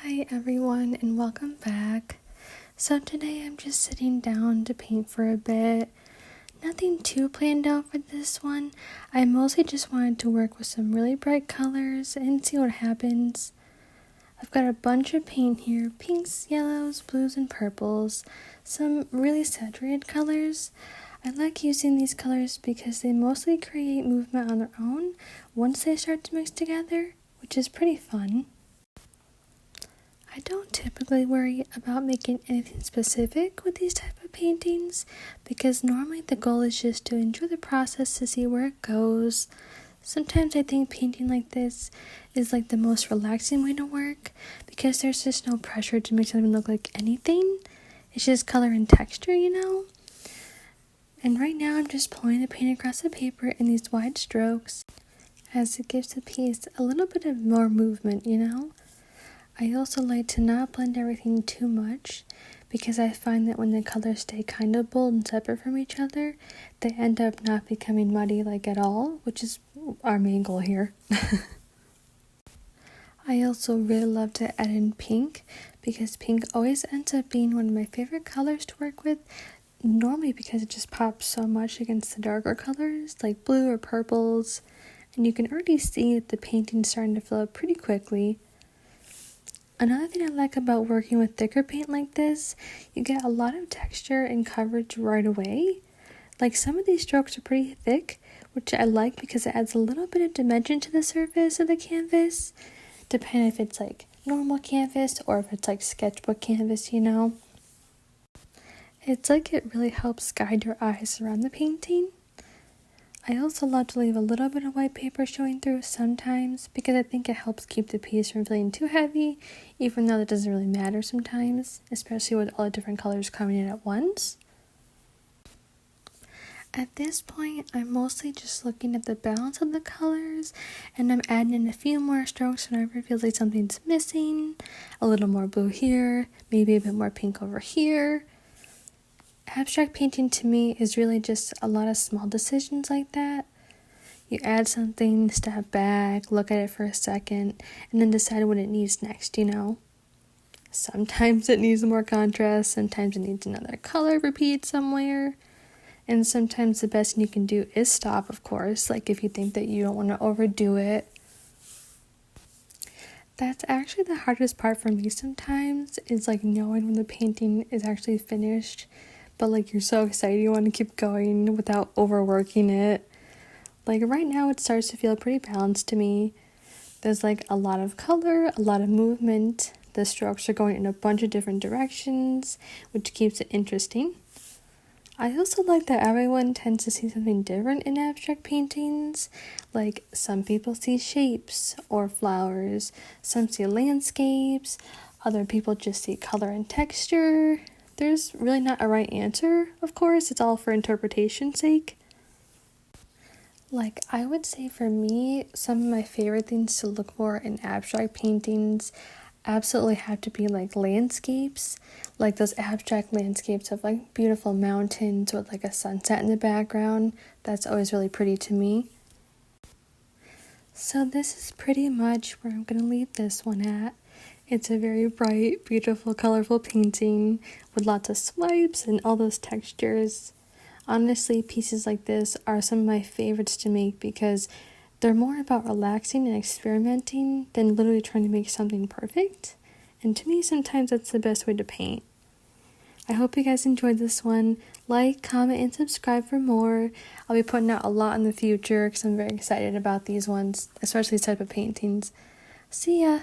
Hi everyone and welcome back. So today I'm just sitting down to paint for a bit. Nothing too planned out for this one. I mostly just wanted to work with some really bright colors and see what happens. I've got a bunch of paint here, pinks, yellows, blues, and purples. Some really saturated colors. I like using these colors because they mostly create movement on their own once they start to mix together, which is pretty fun. I don't typically worry about making anything specific with these type of paintings because normally the goal is just to enjoy the process to see where it goes. Sometimes I think painting like this is like the most relaxing way to work because there's just no pressure to make something look like anything. It's just color and texture, And right now I'm just pulling the paint across the paper in these wide strokes as it gives the piece a little bit of more movement, I also like to not blend everything too much because I find that when the colors stay kind of bold and separate from each other, they end up not becoming muddy like at all, which is our main goal here. I also really love to add in pink because pink always ends up being one of my favorite colors to work with, normally because it just pops so much against the darker colors like blue or purples, and you can already see that the painting's starting to fill up pretty quickly. Another thing I like about working with thicker paint like this, you get a lot of texture and coverage right away. Like some of these strokes are pretty thick, which I like because it adds a little bit of dimension to the surface of the canvas, depending if it's like normal canvas or if it's like sketchbook canvas, It's like it really helps guide your eyes around the painting. I also love to leave a little bit of white paper showing through sometimes because I think it helps keep the piece from feeling too heavy, even though that doesn't really matter sometimes, especially with all the different colors coming in at once. At this point, I'm mostly just looking at the balance of the colors, and I'm adding in a few more strokes whenever it feels like something's missing. A little more blue here, maybe a bit more pink over here. Abstract painting to me is really just a lot of small decisions like that. You add something, step back, look at it for a second, and then decide what it needs next, Sometimes it needs more contrast, sometimes it needs another color repeated somewhere, and sometimes the best thing you can do is stop, of course, like if you think that you don't want to overdo it. That's actually the hardest part for me sometimes, is like knowing when the painting is actually finished, but like you're so excited you want to keep going without overworking it. Like right now it starts to feel pretty balanced to me. There's like a lot of color, a lot of movement. The strokes are going in a bunch of different directions, which keeps it interesting. I also like that everyone tends to see something different in abstract paintings. Like some people see shapes or flowers, some see landscapes, other people just see color and texture. There's really not a right answer, of course, it's all for interpretation's sake. Like, I would say for me, some of my favorite things to look for in abstract paintings absolutely have to be like landscapes, like those abstract landscapes of like beautiful mountains with like a sunset in the background. That's always really pretty to me. So this is pretty much where I'm gonna leave this one at. It's a very bright, beautiful, colorful painting with lots of swipes and all those textures. Honestly, pieces like this are some of my favorites to make because they're more about relaxing and experimenting than literally trying to make something perfect. And to me, sometimes that's the best way to paint. I hope you guys enjoyed this one. Like, comment, and subscribe for more. I'll be putting out a lot in the future because I'm very excited about these ones, especially these type of paintings. See ya!